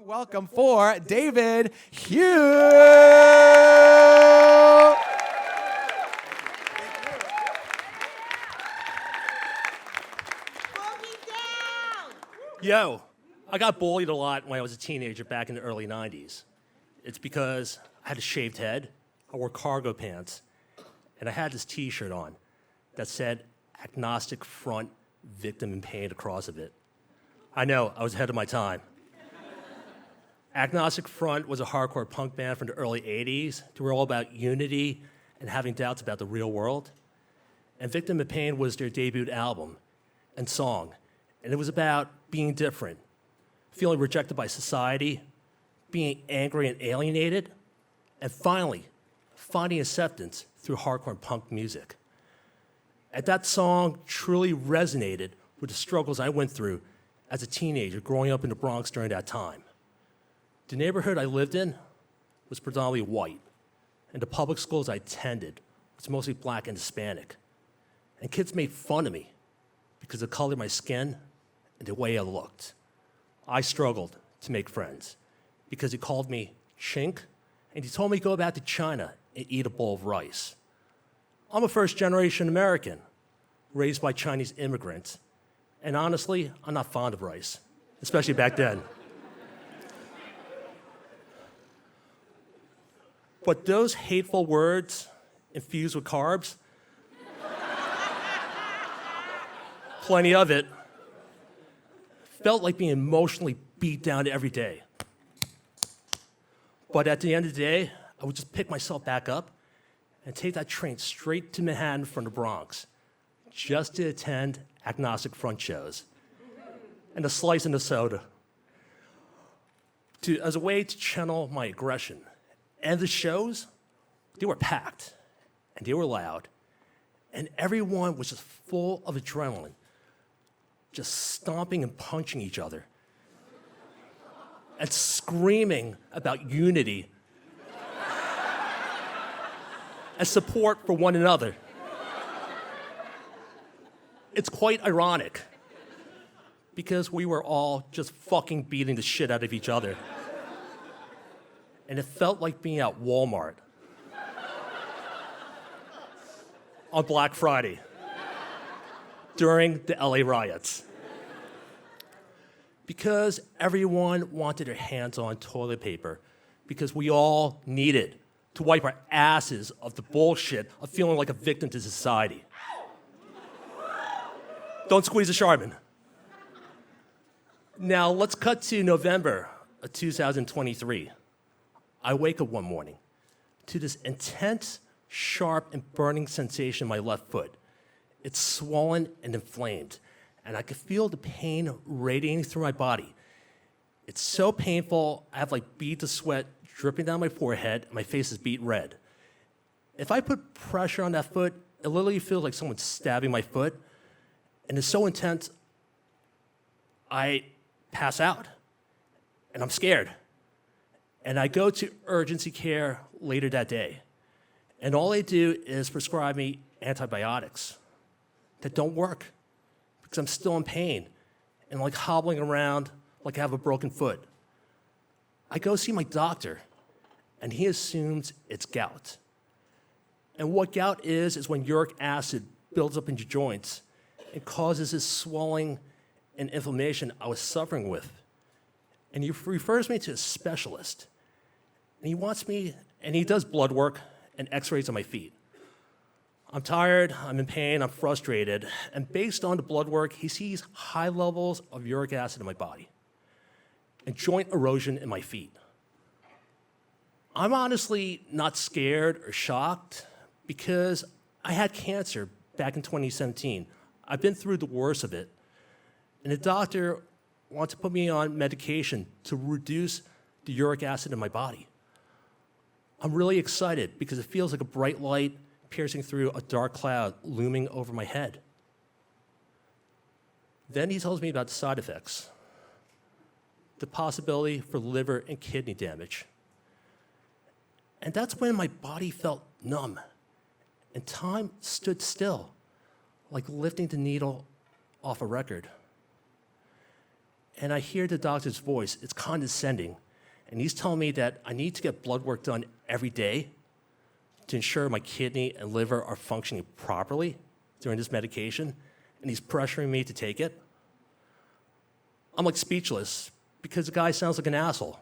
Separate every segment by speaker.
Speaker 1: welcome for David Hughes.
Speaker 2: Yo, I got bullied a lot when I was a teenager back in the early 90s. It's because I had a shaved head, I wore cargo pants, and I had this t-shirt on that said agnostic front, victim in pain across of it. I know, I was ahead of my time. Agnostic Front was a hardcore punk band from the early 80s. They were all about unity and having doubts about the real world. And Victim in Pain was their debut album and song. And it was about being different, feeling rejected by society, being angry and alienated, and finally, finding acceptance through hardcore and punk music. And that song truly resonated with the struggles I went through as a teenager growing up in the Bronx during that time. The neighborhood I lived in was predominantly white, and the public schools I attended was mostly black and Hispanic. And kids made fun of me because of the color of my skin and the way I looked. I struggled to make friends because he called me chink, and he told me to go back to China and eat a bowl of rice. I'm a first-generation American, raised by Chinese immigrants, and honestly, I'm not fond of rice, especially back then. But those hateful words infused with carbs, plenty of it, felt like being emotionally beat down every day. But at the end of the day, I would just pick myself back up and take that train straight to Manhattan from the Bronx just to attend Agnostic Front shows and a slice and a soda as a way to channel my aggression. And the shows, they were packed, and they were loud, and everyone was just full of adrenaline, just stomping and punching each other, and screaming about unity and support for one another. It's quite ironic, because we were all just fucking beating the shit out of each other. And it felt like being at Walmart on Black Friday during the LA riots. Because everyone wanted their hands on toilet paper, because we all needed to wipe our asses of the bullshit of feeling like a victim to society. Don't squeeze a Charmin. Now let's cut to November of 2023. I wake up one morning to this intense, sharp, and burning sensation in my left foot. It's swollen and inflamed, and I can feel the pain radiating through my body. It's so painful, I have like beads of sweat dripping down my forehead, and my face is beet red. If I put pressure on that foot, it literally feels like someone's stabbing my foot, and it's so intense, I pass out, and I'm scared. And I go to urgency care later that day. And all they do is prescribe me antibiotics that don't work because I'm still in pain and like hobbling around like I have a broken foot. I go see my doctor, and he assumes it's gout. And what gout is when uric acid builds up in your joints and causes this swelling and inflammation I was suffering with. And he refers me to a specialist. And he does blood work and x-rays on my feet. I'm tired, I'm in pain, I'm frustrated, and based on the blood work, he sees high levels of uric acid in my body and joint erosion in my feet. I'm honestly not scared or shocked because I had cancer back in 2017. I've been through the worst of it, and the doctor wants to put me on medication to reduce the uric acid in my body. I'm really excited because it feels like a bright light piercing through a dark cloud looming over my head. Then he tells me about the side effects, the possibility for liver and kidney damage. And that's when my body felt numb, and time stood still, like lifting the needle off a record. and I hear the doctor's voice. It's condescending. And he's telling me that I need to get blood work done every day to ensure my kidney and liver are functioning properly during this medication. And he's pressuring me to take it. I'm like speechless because the guy sounds like an asshole.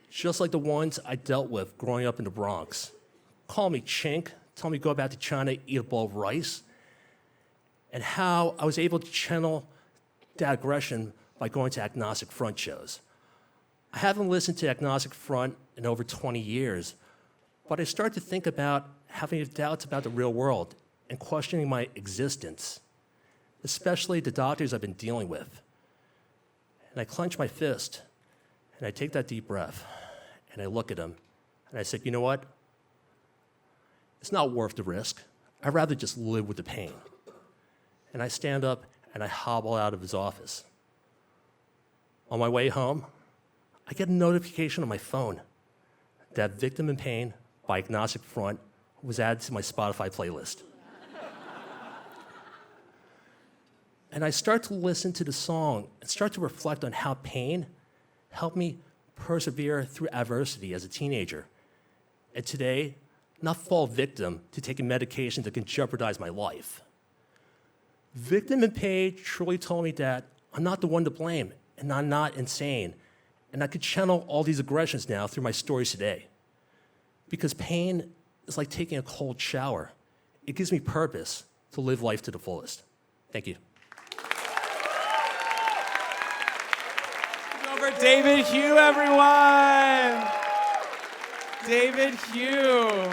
Speaker 2: Just like the ones I dealt with growing up in the Bronx. Call me chink, tell me to go back to China, eat a bowl of rice, and how I was able to channel that aggression by going to Agnostic Front shows. I haven't listened to Agnostic Front in over 20 years, but I started to think about having doubts about the real world and questioning my existence, especially the doctors I've been dealing with. And I clench my fist, and I take that deep breath, and I look at him, and I said, you know what? It's not worth the risk. I'd rather just live with the pain. And I stand up, and I hobble out of his office. On my way home, I get a notification on my phone that Victim in Pain by Agnostic Front was added to my Spotify playlist. And I start to listen to the song and start to reflect on how pain helped me persevere through adversity as a teenager. And today, not fall victim to taking medication that can jeopardize my life. Victim in Pain truly told me that I'm not the one to blame and I'm not insane. And I could channel all these aggressions now through my stories today. Because pain is like taking a cold shower. It gives me purpose to live life to the fullest. Thank you.
Speaker 1: Over David Hugh, everyone. David Hugh.